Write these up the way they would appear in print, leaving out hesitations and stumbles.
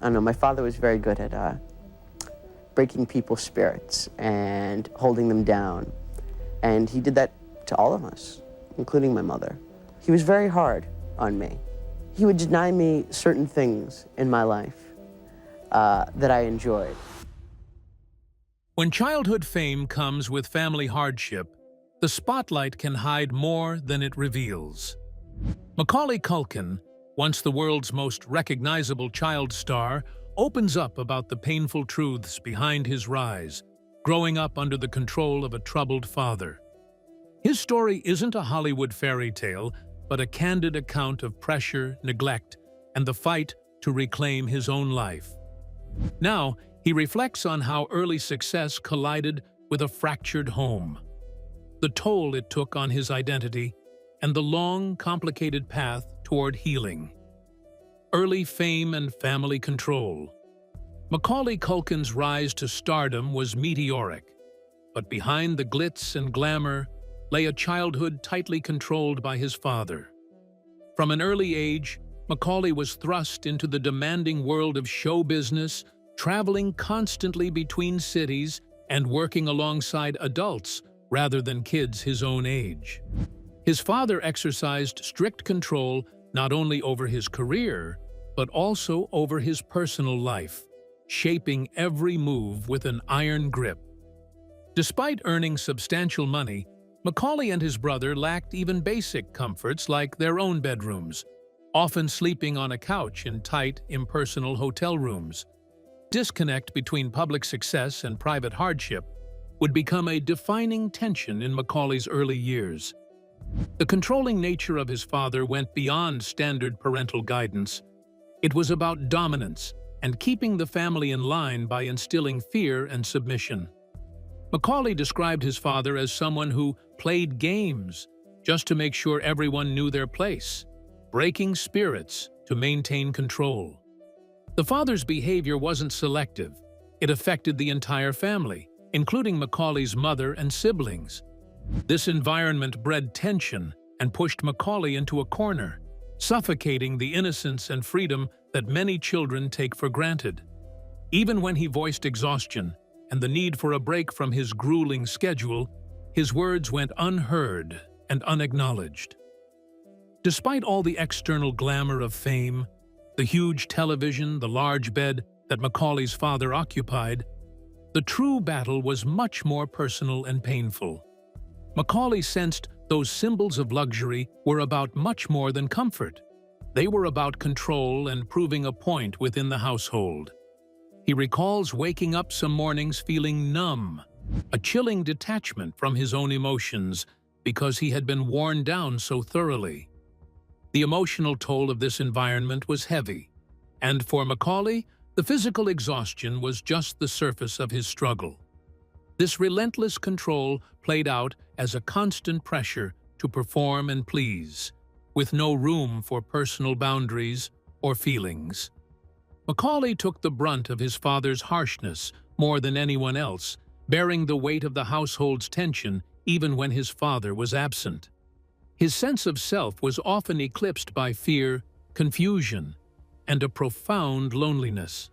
don't know, my father was very good at breaking people's spirits and holding them down. And he did that to all of us, including my mother. He was very hard on me. He would deny me certain things in my life that I enjoyed. When childhood fame comes with family hardship, the spotlight can hide more than it reveals. Macaulay Culkin, once the world's most recognizable child star, opens up about the painful truths behind his rise, growing up under the control of a troubled father. His story isn't a Hollywood fairy tale, but a candid account of pressure, neglect, and the fight to reclaim his own life. Now, he reflects on how early success collided with a fractured home, the toll it took on his identity, and the long, complicated path toward healing. Early fame and family control. Macaulay Culkin's rise to stardom was meteoric, but behind the glitz and glamour lay a childhood tightly controlled by his father. From an early age, Macaulay was thrust into the demanding world of show business, traveling constantly between cities and working alongside adults rather than kids his own age. His father exercised strict control not only over his career, but also over his personal life, shaping every move with an iron grip. Despite earning substantial money, Macaulay and his brother lacked even basic comforts like their own bedrooms, often sleeping on a couch in tight, impersonal hotel rooms. Disconnect between public success and private hardship would become a defining tension in Macaulay's early years. The controlling nature of his father went beyond standard parental guidance. It was about dominance and keeping the family in line by instilling fear and submission. Macaulay described his father as someone who played games just to make sure everyone knew their place, breaking spirits to maintain control. The father's behavior wasn't selective. It affected the entire family, including Macaulay's mother and siblings. This environment bred tension and pushed Macaulay into a corner, suffocating the innocence and freedom that many children take for granted. Even when he voiced exhaustion and the need for a break from his grueling schedule, his words went unheard and unacknowledged. Despite all the external glamour of fame, the huge television, the large bed that Macaulay's father occupied, the true battle was much more personal and painful. Macaulay sensed those symbols of luxury were about much more than comfort. They were about control and proving a point within the household. He recalls waking up some mornings feeling numb, a chilling detachment from his own emotions because he had been worn down so thoroughly. The emotional toll of this environment was heavy, and for Macaulay, the physical exhaustion was just the surface of his struggle. This relentless control played out as a constant pressure to perform and please, with no room for personal boundaries or feelings. Macaulay took the brunt of his father's harshness more than anyone else, bearing the weight of the household's tension even when his father was absent. His sense of self was often eclipsed by fear, confusion, and a profound loneliness.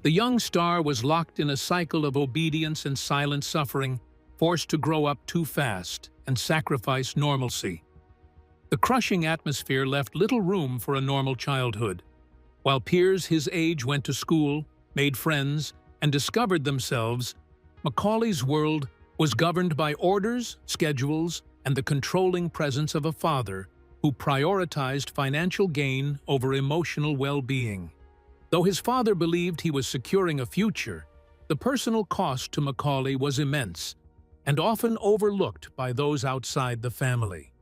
The young star was locked in a cycle of obedience and silent suffering, forced to grow up too fast and sacrifice normalcy. The crushing atmosphere left little room for a normal childhood. While peers his age went to school, made friends, and discovered themselves, Macaulay's world was governed by orders, schedules, and the controlling presence of a father who prioritized financial gain over emotional well-being. Though his father believed he was securing a future, the personal cost to Macaulay was immense and often overlooked by those outside the family.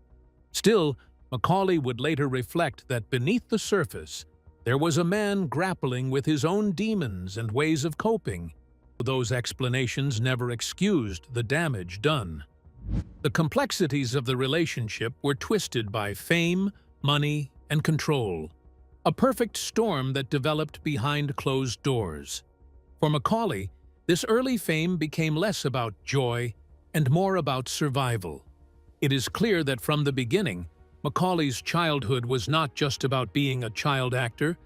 Still, Macaulay would later reflect that beneath the surface, there was a man grappling with his own demons and ways of coping. Those explanations never excused the damage done. The complexities of the relationship were twisted by fame, money, and control, a perfect storm that developed behind closed doors. For Macaulay, this early fame became less about joy and more about survival. It is clear that from the beginning, Macaulay's childhood was not just about being a child actor,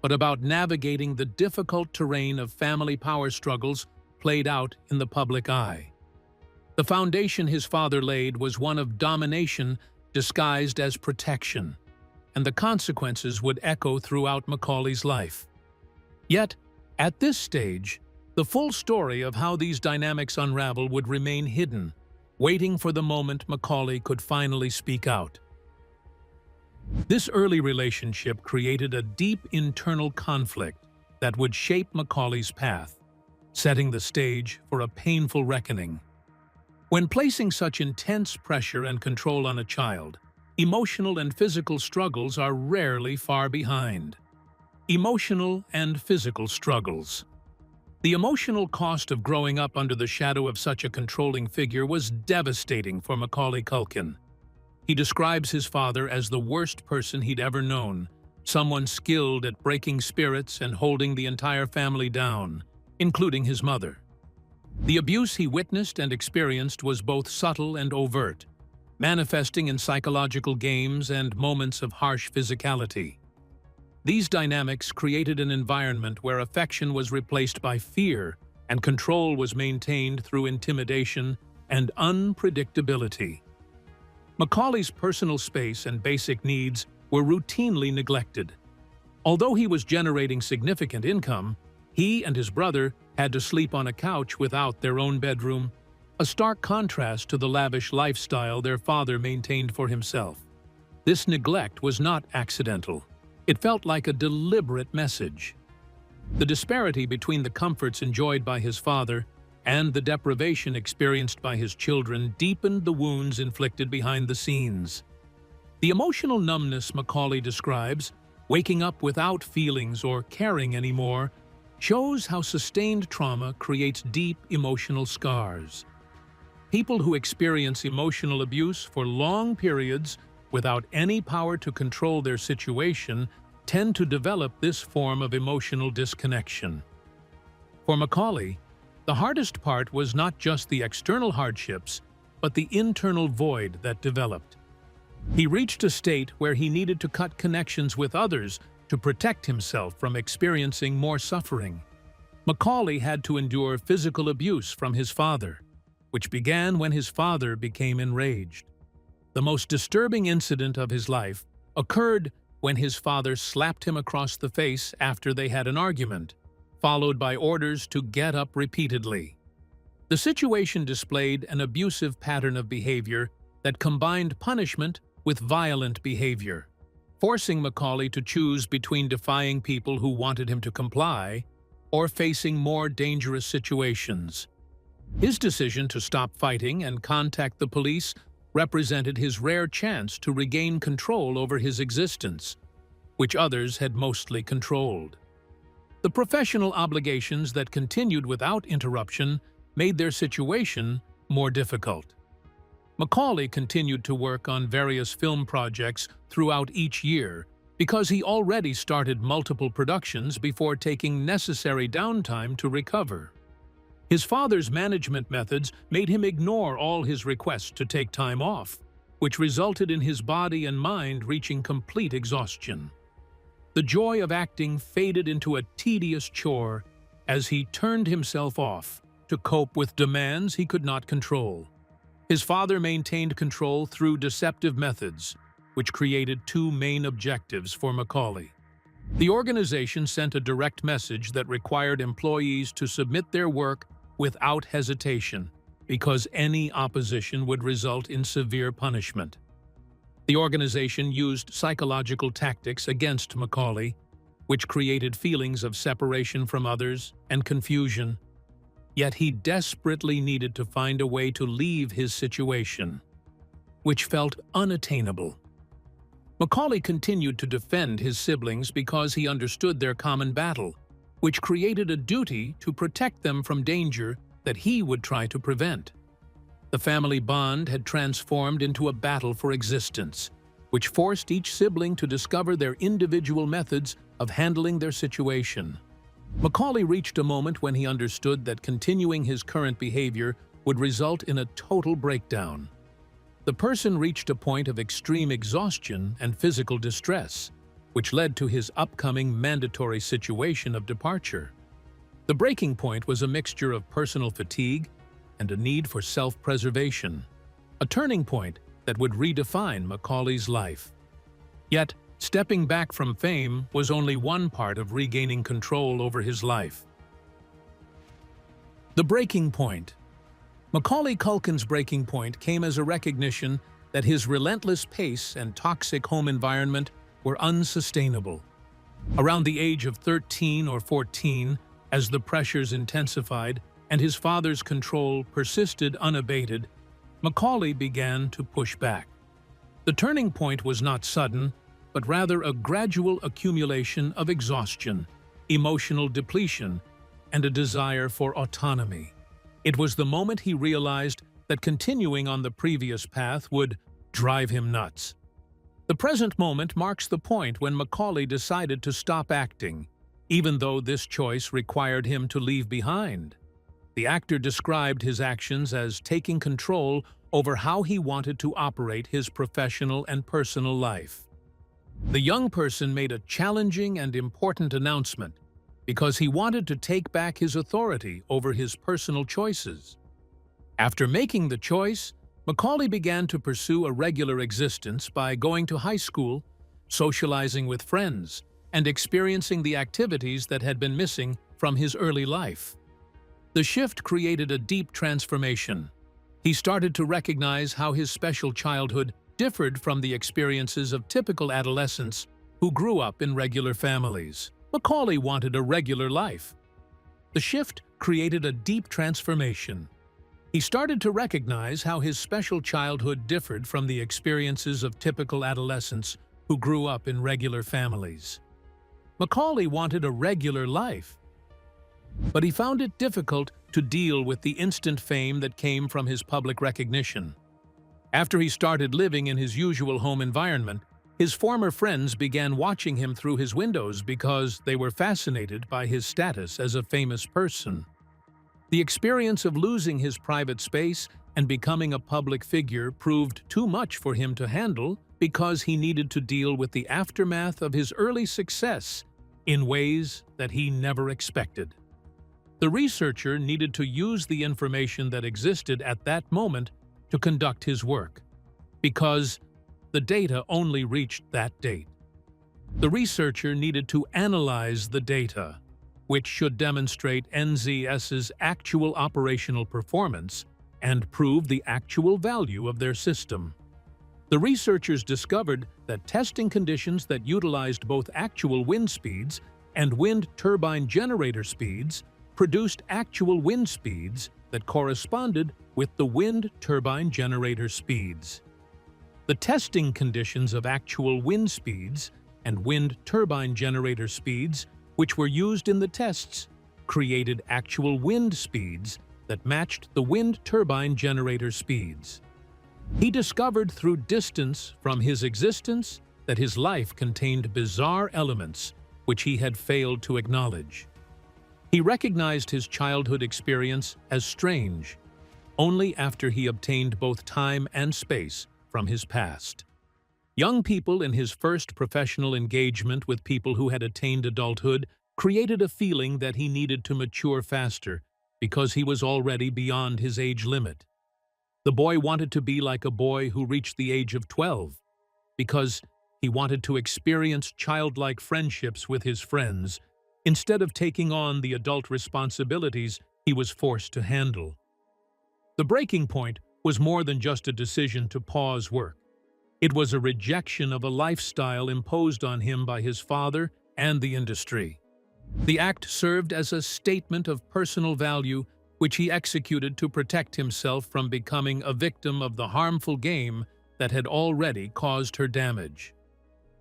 but about navigating the difficult terrain of family power struggles played out in the public eye. The foundation his father laid was one of domination disguised as protection, and the consequences would echo throughout Macaulay's life. Yet, at this stage, the full story of how these dynamics unravel would remain hidden, waiting for the moment Macaulay could finally speak out. This early relationship created a deep internal conflict that would shape Macaulay's path, setting the stage for a painful reckoning. When placing such intense pressure and control on a child, emotional and physical struggles are rarely far behind. Emotional and physical struggles. The emotional cost of growing up under the shadow of such a controlling figure was devastating for Macaulay Culkin. He describes his father as the worst person he'd ever known, someone skilled at breaking spirits and holding the entire family down, including his mother. The abuse he witnessed and experienced was both subtle and overt, manifesting in psychological games and moments of harsh physicality. These dynamics created an environment where affection was replaced by fear and control was maintained through intimidation and unpredictability. Macaulay's personal space and basic needs were routinely neglected. Although he was generating significant income, he and his brother had to sleep on a couch without their own bedroom, a stark contrast to the lavish lifestyle their father maintained for himself. This neglect was not accidental. It felt like a deliberate message. The disparity between the comforts enjoyed by his father and the deprivation experienced by his children deepened the wounds inflicted behind the scenes. The emotional numbness Macaulay describes, waking up without feelings or caring anymore, shows how sustained trauma creates deep emotional scars. People who experience emotional abuse for long periods without any power to control their situation tend to develop this form of emotional disconnection. For Macaulay, the hardest part was not just the external hardships, but the internal void that developed. He reached a state where he needed to cut connections with others to protect himself from experiencing more suffering. Macaulay had to endure physical abuse from his father, which began when his father became enraged. The most disturbing incident of his life occurred when his father slapped him across the face after they had an argument, followed by orders to get up repeatedly. The situation displayed an abusive pattern of behavior that combined punishment with violent behavior, forcing Macaulay to choose between defying people who wanted him to comply or facing more dangerous situations. His decision to stop fighting and contact the police represented his rare chance to regain control over his existence, which others had mostly controlled. The professional obligations that continued without interruption made their situation more difficult. Macaulay continued to work on various film projects throughout each year because he already started multiple productions before taking necessary downtime to recover. His father's management methods made him ignore all his requests to take time off, which resulted in his body and mind reaching complete exhaustion. The joy of acting faded into a tedious chore as he turned himself off to cope with demands he could not control. His father maintained control through deceptive methods, which created two main objectives for Macaulay. The organization sent a direct message that required employees to submit their work without hesitation, because any opposition would result in severe punishment. The organization used psychological tactics against Macaulay, which created feelings of separation from others and confusion. Yet he desperately needed to find a way to leave his situation, which felt unattainable. Macaulay continued to defend his siblings because he understood their common battle, which created a duty to protect them from danger that he would try to prevent. The family bond had transformed into a battle for existence, which forced each sibling to discover their individual methods of handling their situation. Macaulay reached a moment when he understood that continuing his current behavior would result in a total breakdown. The person reached a point of extreme exhaustion and physical distress, which led to his upcoming mandatory situation of departure. The breaking point was a mixture of personal fatigue and a need for self-preservation, a turning point that would redefine Macaulay's life. Yet, stepping back from fame was only one part of regaining control over his life. The breaking point. Macaulay Culkin's breaking point came as a recognition that his relentless pace and toxic home environment were unsustainable. Around the age of 13 or 14, as the pressures intensified and his father's control persisted unabated, Macaulay began to push back. The turning point was not sudden, but rather a gradual accumulation of exhaustion, emotional depletion, and a desire for autonomy. It was the moment he realized that continuing on the previous path would drive him nuts. The present moment marks the point when Macaulay decided to stop acting, even though this choice required him to leave behind. The actor described his actions as taking control over how he wanted to operate his professional and personal life. The young person made a challenging and important announcement because he wanted to take back his authority over his personal choices. After making the choice, Macaulay began to pursue a regular existence by going to high school, socializing with friends, and experiencing the activities that had been missing from his early life. The shift created a deep transformation. He started to recognize how his special childhood differed from the experiences of typical adolescents who grew up in regular families. Macaulay wanted a regular life. The shift created a deep transformation. He started to recognize how his special childhood differed from the experiences of typical adolescents who grew up in regular families. Macaulay wanted a regular life, but he found it difficult to deal with the instant fame that came from his public recognition. After he started living in his usual home environment, his former friends began watching him through his windows because they were fascinated by his status as a famous person. The experience of losing his private space and becoming a public figure proved too much for him to handle because he needed to deal with the aftermath of his early success in ways that he never expected. The researcher needed to use the information that existed at that moment to conduct his work, because the data only reached that date. The researcher needed to analyze the data, which should demonstrate NZS's actual operational performance and prove the actual value of their system. The researchers discovered that testing conditions that utilized both actual wind speeds and wind turbine generator speeds produced actual wind speeds that corresponded with the wind turbine generator speeds. The testing conditions of actual wind speeds and wind turbine generator speeds, which were used in the tests, created actual wind speeds that matched the wind turbine generator speeds. He discovered through distance from his existence that his life contained bizarre elements which he had failed to acknowledge. He recognized his childhood experience as strange only after he obtained both time and space from his past. Young people in his first professional engagement with people who had attained adulthood created a feeling that he needed to mature faster because he was already beyond his age limit. The boy wanted to be like a boy who reached the age of 12 because he wanted to experience childlike friendships with his friends instead of taking on the adult responsibilities he was forced to handle. The breaking point was more than just a decision to pause work. It was a rejection of a lifestyle imposed on him by his father and the industry. The act served as a statement of personal value which he executed to protect himself from becoming a victim of the harmful game that had already caused her damage.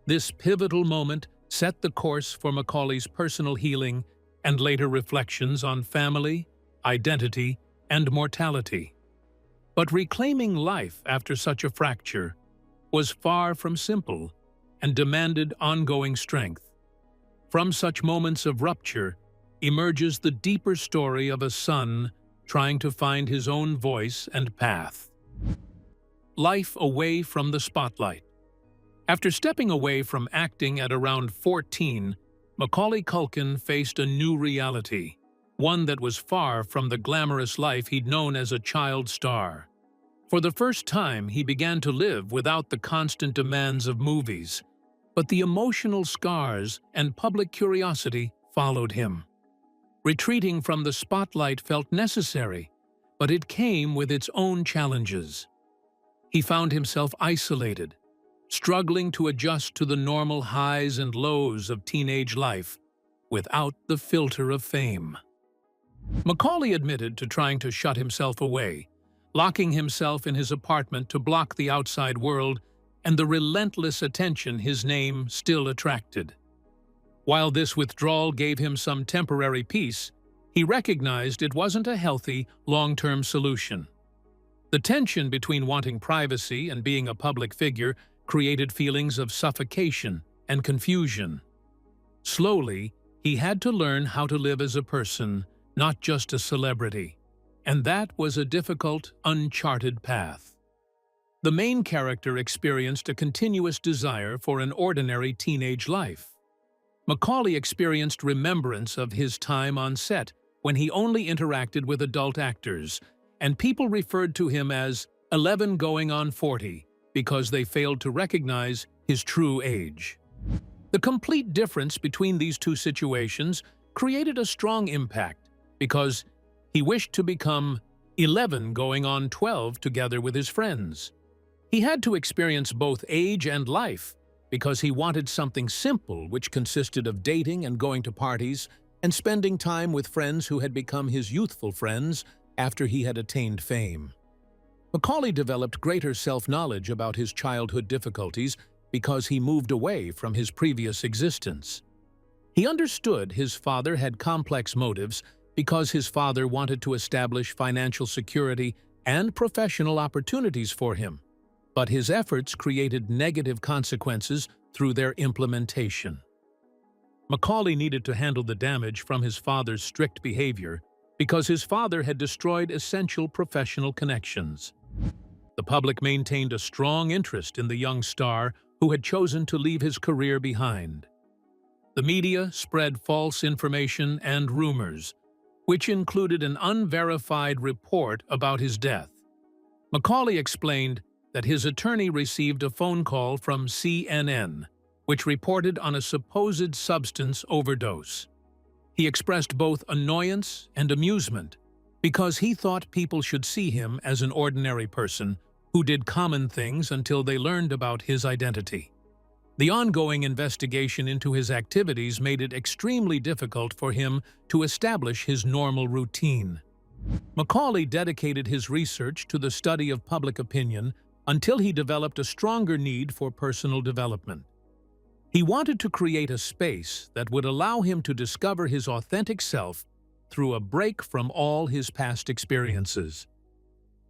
This pivotal moment set the course for Macaulay's personal healing and later reflections on family, identity, and mortality. But reclaiming life after such a fracture was far from simple and demanded ongoing strength. From such moments of rupture emerges the deeper story of a son trying to find his own voice and path. Life away from the spotlight. After stepping away from acting at around 14, Macaulay Culkin faced a new reality, one that was far from the glamorous life he'd known as a child star. For the first time, he began to live without the constant demands of movies, but the emotional scars and public curiosity followed him. Retreating from the spotlight felt necessary, but it came with its own challenges. He found himself isolated, struggling to adjust to the normal highs and lows of teenage life without the filter of fame. Macaulay admitted to trying to shut himself away, locking himself in his apartment to block the outside world and the relentless attention his name still attracted. While this withdrawal gave him some temporary peace, he recognized it wasn't a healthy, long-term solution. The tension between wanting privacy and being a public figure created feelings of suffocation and confusion. Slowly, he had to learn how to live as a person, not just a celebrity, and that was a difficult, uncharted path. The main character experienced a continuous desire for an ordinary teenage life. Macaulay experienced remembrance of his time on set when he only interacted with adult actors, and people referred to him as 11 going on 40 because they failed to recognize his true age. The complete difference between these two situations created a strong impact because he wished to become 11 going on 12 together with his friends. He had to experience both age and life because he wanted something simple which consisted of dating and going to parties and spending time with friends who had become his youthful friends after he had attained fame. Macaulay developed greater self-knowledge about his childhood difficulties because he moved away from his previous existence. He understood his father had complex motives because his father wanted to establish financial security and professional opportunities for him, but his efforts created negative consequences through their implementation. Macaulay needed to handle the damage from his father's strict behavior because his father had destroyed essential professional connections. The public maintained a strong interest in the young star who had chosen to leave his career behind. The media spread false information and rumors, which included an unverified report about his death. Macaulay explained that his attorney received a phone call from CNN, which reported on a supposed substance overdose. He expressed both annoyance and amusement because he thought people should see him as an ordinary person who did common things until they learned about his identity. The ongoing investigation into his activities made it extremely difficult for him to establish his normal routine. Macaulay dedicated his research to the study of public opinion until he developed a stronger need for personal development. He wanted to create a space that would allow him to discover his authentic self through a break from all his past experiences.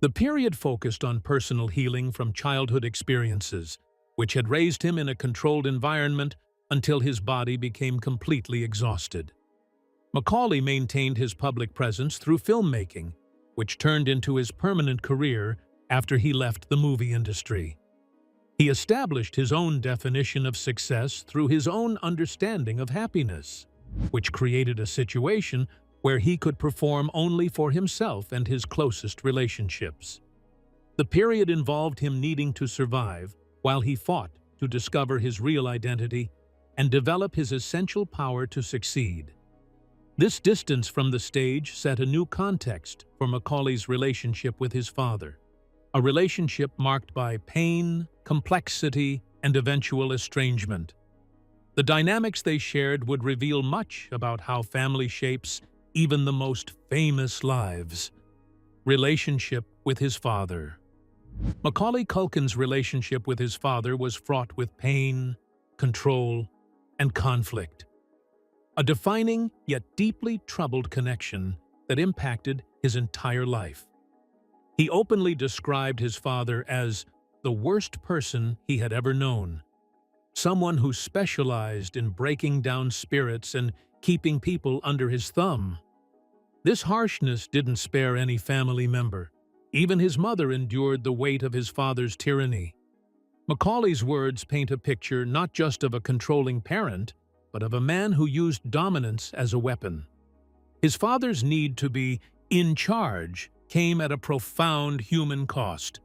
The period focused on personal healing from childhood experiences, which had raised him in a controlled environment until his body became completely exhausted. Macaulay maintained his public presence through filmmaking, which turned into his permanent career after he left the movie industry. He established his own definition of success through his own understanding of happiness, which created a situation where he could perform only for himself and his closest relationships. The period involved him needing to survive while he fought to discover his real identity and develop his essential power to succeed. This distance from the stage set a new context for Macaulay's relationship with his father, a relationship marked by pain, complexity, and eventual estrangement. The dynamics they shared would reveal much about how family shapes even the most famous lives. Relationship with his father. Macaulay Culkin's relationship with his father was fraught with pain, control, and conflict. A defining yet deeply troubled connection that impacted his entire life. He openly described his father as the worst person he had ever known, someone who specialized in breaking down spirits and keeping people under his thumb. This harshness didn't spare any family member. Even his mother endured the weight of his father's tyranny. Macaulay's words paint a picture not just of a controlling parent, but of a man who used dominance as a weapon. His father's need to be in charge came at a profound human cost.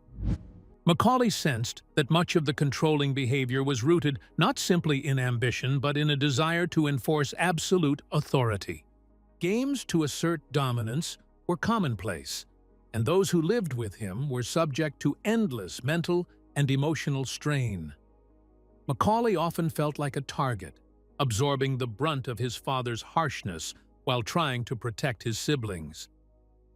Macaulay sensed that much of the controlling behavior was rooted not simply in ambition but in a desire to enforce absolute authority. Games to assert dominance were commonplace, and those who lived with him were subject to endless mental and emotional strain. Macaulay often felt like a target, absorbing the brunt of his father's harshness while trying to protect his siblings.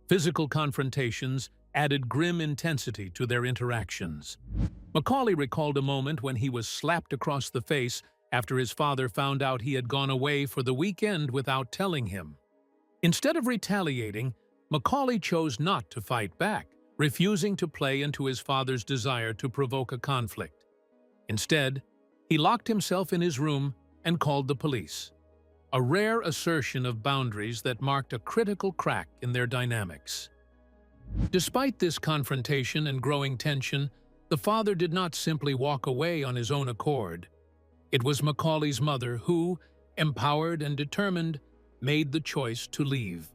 Physical confrontations added grim intensity to their interactions. Macaulay recalled a moment when he was slapped across the face after his father found out he had gone away for the weekend without telling him. Instead of retaliating, Macaulay chose not to fight back, refusing to play into his father's desire to provoke a conflict. Instead, he locked himself in his room and called the police, a rare assertion of boundaries that marked a critical crack in their dynamics. Despite this confrontation and growing tension, the father did not simply walk away on his own accord. It was Macaulay's mother who, empowered and determined, made the choice to leave.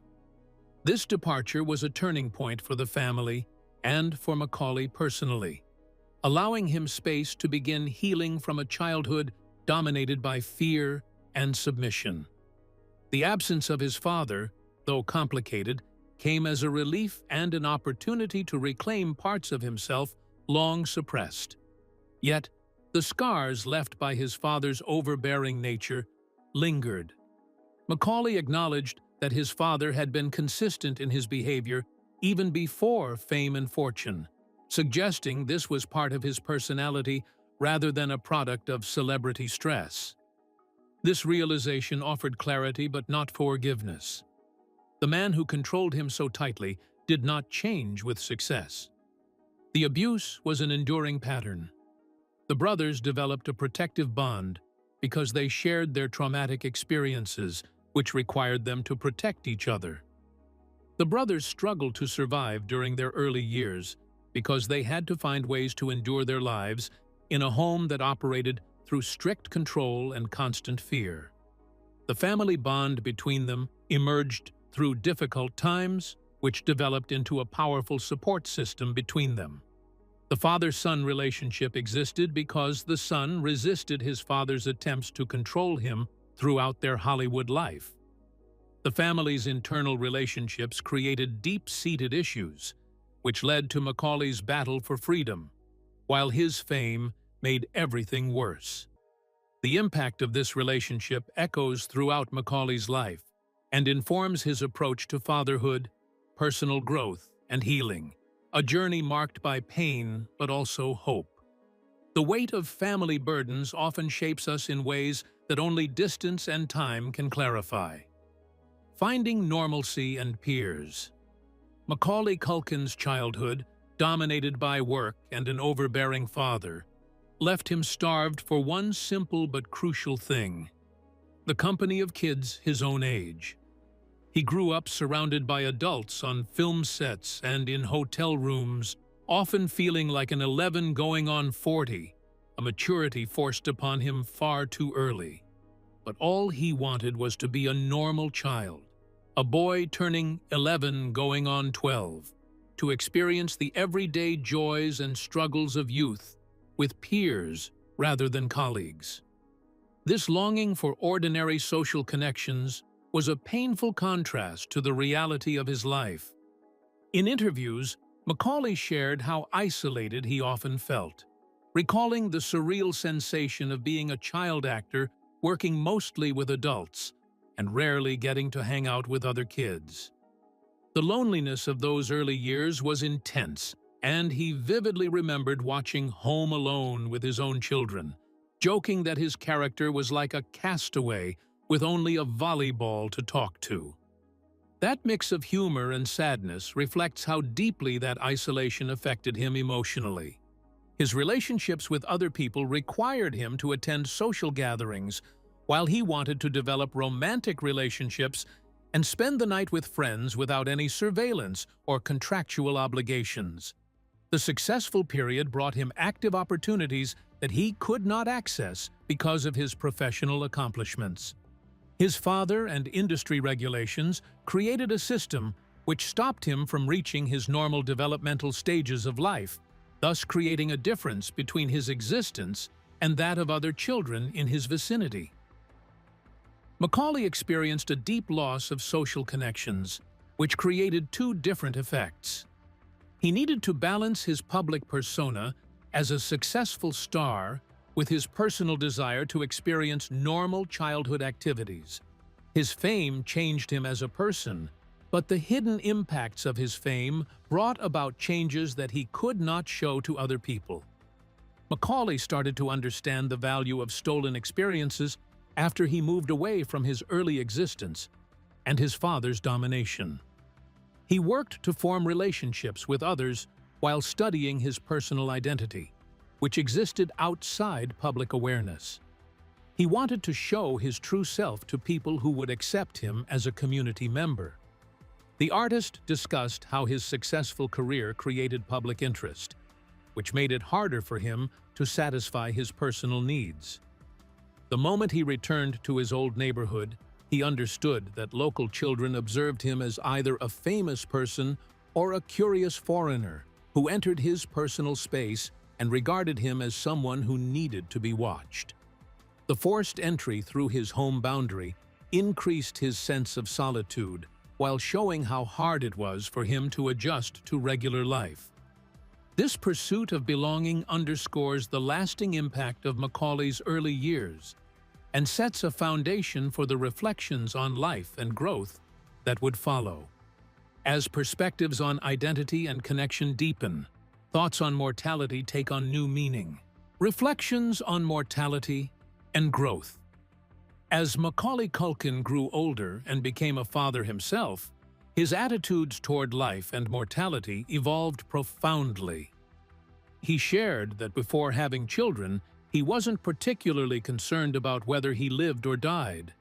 This departure was a turning point for the family and for Macaulay personally, allowing him space to begin healing from a childhood dominated by fear and submission. The absence of his father, though complicated, came as a relief and an opportunity to reclaim parts of himself long suppressed. Yet, the scars left by his father's overbearing nature lingered. Macaulay acknowledged that his father had been consistent in his behavior even before fame and fortune, suggesting this was part of his personality rather than a product of celebrity stress. This realization offered clarity but not forgiveness. The man who controlled him so tightly did not change with success. The abuse was an enduring pattern. The brothers developed a protective bond because they shared their traumatic experiences, which required them to protect each other. The brothers struggled to survive during their early years because they had to find ways to endure their lives in a home that operated through strict control and constant fear. The family bond between them emerged through difficult times, which developed into a powerful support system between them. The father-son relationship existed because the son resisted his father's attempts to control him throughout their Hollywood life. The family's internal relationships created deep-seated issues, which led to Macaulay's battle for freedom, while his fame made everything worse. The impact of this relationship echoes throughout Macaulay's life and informs his approach to fatherhood, personal growth, and healing, a journey marked by pain but also hope. The weight of family burdens often shapes us in ways that only distance and time can clarify. Finding normalcy and peers. Macaulay Culkin's childhood, dominated by work and an overbearing father, left him starved for one simple but crucial thing: the company of kids his own age. He grew up surrounded by adults on film sets and in hotel rooms, often feeling like an 11 going on 40, a maturity forced upon him far too early. But all he wanted was to be a normal child, a boy turning 11 going on 12, to experience the everyday joys and struggles of youth with peers rather than colleagues. This longing for ordinary social connections was a painful contrast to the reality of his life. In interviews, Macaulay shared how isolated he often felt, recalling the surreal sensation of being a child actor working mostly with adults and rarely getting to hang out with other kids. The loneliness of those early years was intense, and he vividly remembered watching Home Alone with his own children, joking that his character was like a castaway with only a volleyball to talk to. That mix of humor and sadness reflects how deeply that isolation affected him emotionally. His relationships with other people required him to attend social gatherings, while he wanted to develop romantic relationships and spend the night with friends without any surveillance or contractual obligations. The successful period brought him active opportunities that he could not access because of his professional accomplishments. His father and industry regulations created a system which stopped him from reaching his normal developmental stages of life, thus creating a difference between his existence and that of other children in his vicinity. Macaulay experienced a deep loss of social connections, which created two different effects. He needed to balance his public persona as a successful star with his personal desire to experience normal childhood activities. His fame changed him as a person, but the hidden impacts of his fame brought about changes that he could not show to other people. Macaulay started to understand the value of stolen experiences after he moved away from his early existence and his father's domination. He worked to form relationships with others while studying his personal identity, which existed outside public awareness. He wanted to show his true self to people who would accept him as a community member. The artist discussed how his successful career created public interest, which made it harder for him to satisfy his personal needs. The moment he returned to his old neighborhood, he understood that local children observed him as either a famous person or a curious foreigner who entered his personal space and regarded him as someone who needed to be watched. The forced entry through his home boundary increased his sense of solitude, while showing how hard it was for him to adjust to regular life. This pursuit of belonging underscores the lasting impact of Macaulay's early years and sets a foundation for the reflections on life and growth that would follow. As perspectives on identity and connection deepen, thoughts on mortality take on new meaning. Reflections on mortality and growth. As Macaulay Culkin grew older and became a father himself, his attitudes toward life and mortality evolved profoundly. He shared that before having children, he wasn't particularly concerned about whether he lived or died.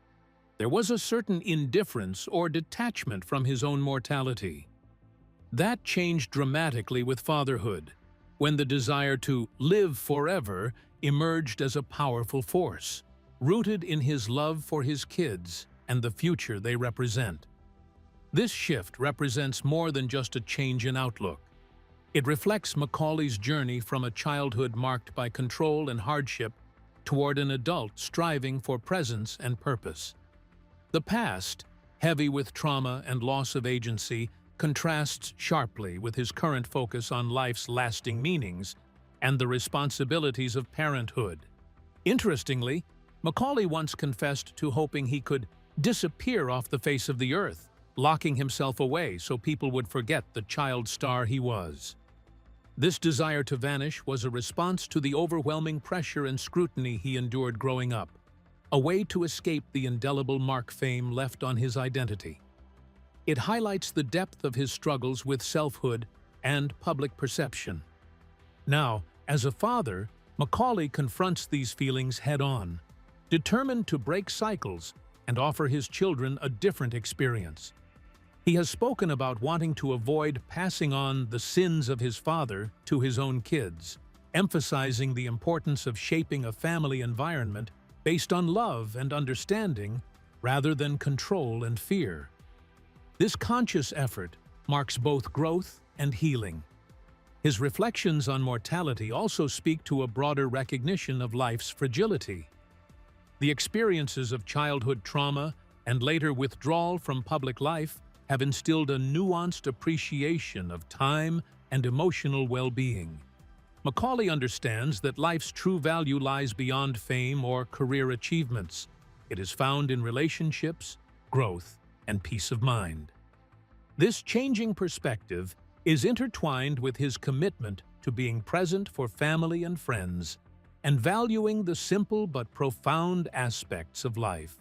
There was a certain indifference or detachment from his own mortality. That changed dramatically with fatherhood, when the desire to live forever emerged as a powerful force, rooted in his love for his kids and the future they represent. This shift represents more than just a change in outlook. It reflects Macaulay's journey from a childhood marked by control and hardship toward an adult striving for presence and purpose. The past, heavy with trauma and loss of agency, contrasts sharply with his current focus on life's lasting meanings and the responsibilities of parenthood. Interestingly, Macaulay once confessed to hoping he could disappear off the face of the earth, locking himself away so people would forget the child star he was. This desire to vanish was a response to the overwhelming pressure and scrutiny he endured growing up, a way to escape the indelible mark fame left on his identity. It highlights the depth of his struggles with selfhood and public perception. Now, as a father, Macaulay confronts these feelings head-on, determined to break cycles and offer his children a different experience. He has spoken about wanting to avoid passing on the sins of his father to his own kids, emphasizing the importance of shaping a family environment based on love and understanding rather than control and fear. This conscious effort marks both growth and healing. His reflections on mortality also speak to a broader recognition of life's fragility. The experiences of childhood trauma and later withdrawal from public life have instilled a nuanced appreciation of time and emotional well-being. Macaulay understands that life's true value lies beyond fame or career achievements. It is found in relationships, growth, and peace of mind. This changing perspective is intertwined with his commitment to being present for family and friends and valuing the simple but profound aspects of life.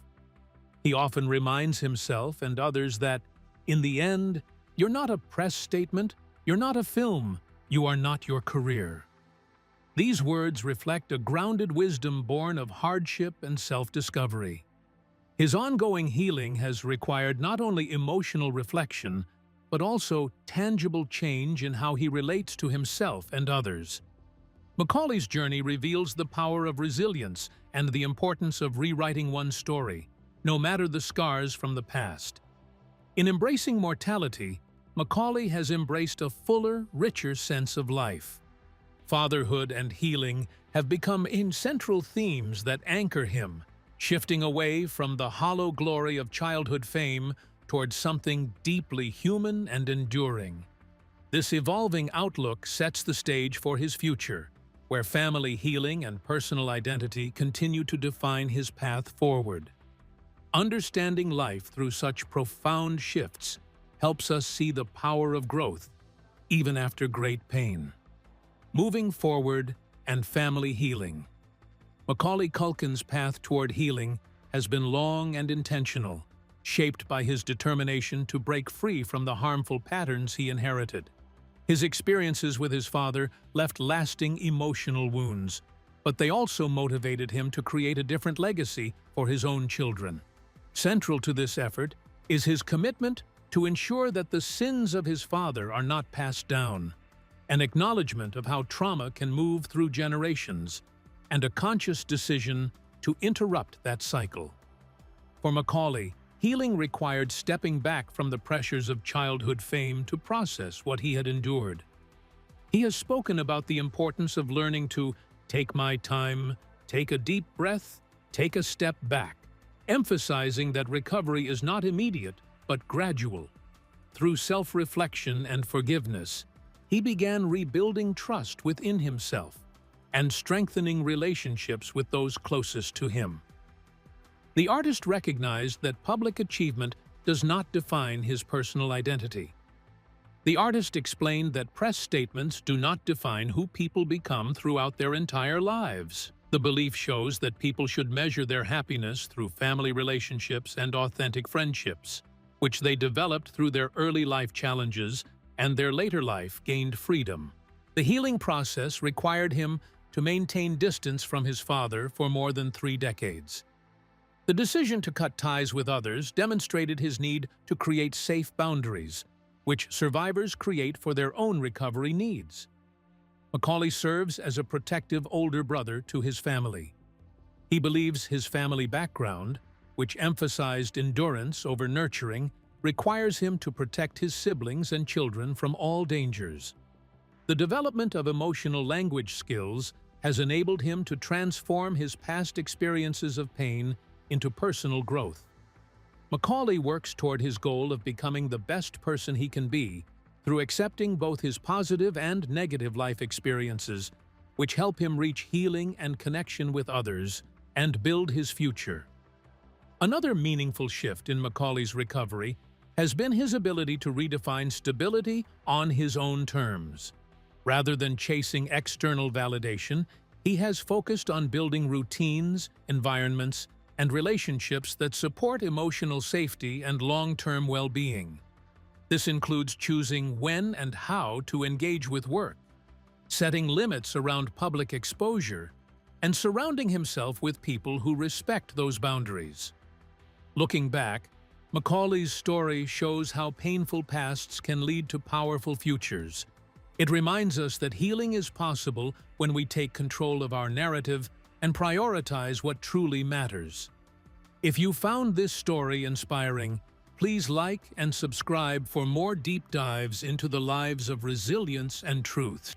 He often reminds himself and others that, in the end, you're not a press statement, you're not a film, you are not your career. These words reflect a grounded wisdom born of hardship and self-discovery. His ongoing healing has required not only emotional reflection, but also tangible change in how he relates to himself and others. Macaulay's journey reveals the power of resilience and the importance of rewriting one's story, no matter the scars from the past. In embracing mortality, Macaulay has embraced a fuller, richer sense of life. Fatherhood and healing have become central themes that anchor him, shifting away from the hollow glory of childhood fame towards something deeply human and enduring. This evolving outlook sets the stage for his future, where family healing and personal identity continue to define his path forward. Understanding life through such profound shifts helps us see the power of growth, even after great pain. Moving forward and family healing. Macaulay Culkin's path toward healing has been long and intentional, shaped by his determination to break free from the harmful patterns he inherited. His experiences with his father left lasting emotional wounds, but they also motivated him to create a different legacy for his own children. Central to this effort is his commitment to ensure that the sins of his father are not passed down, an acknowledgement of how trauma can move through generations, and a conscious decision to interrupt that cycle. For Macaulay, healing required stepping back from the pressures of childhood fame to process what he had endured. He has spoken about the importance of learning to take my time, take a deep breath, take a step back, emphasizing that recovery is not immediate but gradual. Through self-reflection and forgiveness, he began rebuilding trust within himself and strengthening relationships with those closest to him. The artist recognized that public achievement does not define his personal identity. The artist explained that press statements do not define who people become throughout their entire lives. The belief shows that people should measure their happiness through family relationships and authentic friendships, which they developed through their early life challenges and their later life gained freedom. The healing process required him to maintain distance from his father for more than 3 decades. The decision to cut ties with others demonstrated his need to create safe boundaries, which survivors create for their own recovery needs. Macaulay serves as a protective older brother to his family. He believes his family background, which emphasized endurance over nurturing, requires him to protect his siblings and children from all dangers. The development of emotional language skills has enabled him to transform his past experiences of pain into personal growth. Macaulay works toward his goal of becoming the best person he can be through accepting both his positive and negative life experiences, which help him reach healing and connection with others and build his future. Another meaningful shift in Macaulay's recovery has been his ability to redefine stability on his own terms. Rather than chasing external validation, he has focused on building routines, environments, and relationships that support emotional safety and long-term well-being. This includes choosing when and how to engage with work, setting limits around public exposure, and surrounding himself with people who respect those boundaries. Looking back, Macaulay's story shows how painful pasts can lead to powerful futures. It reminds us that healing is possible when we take control of our narrative and prioritize what truly matters. If you found this story inspiring, please like and subscribe for more deep dives into the lives of resilience and truth.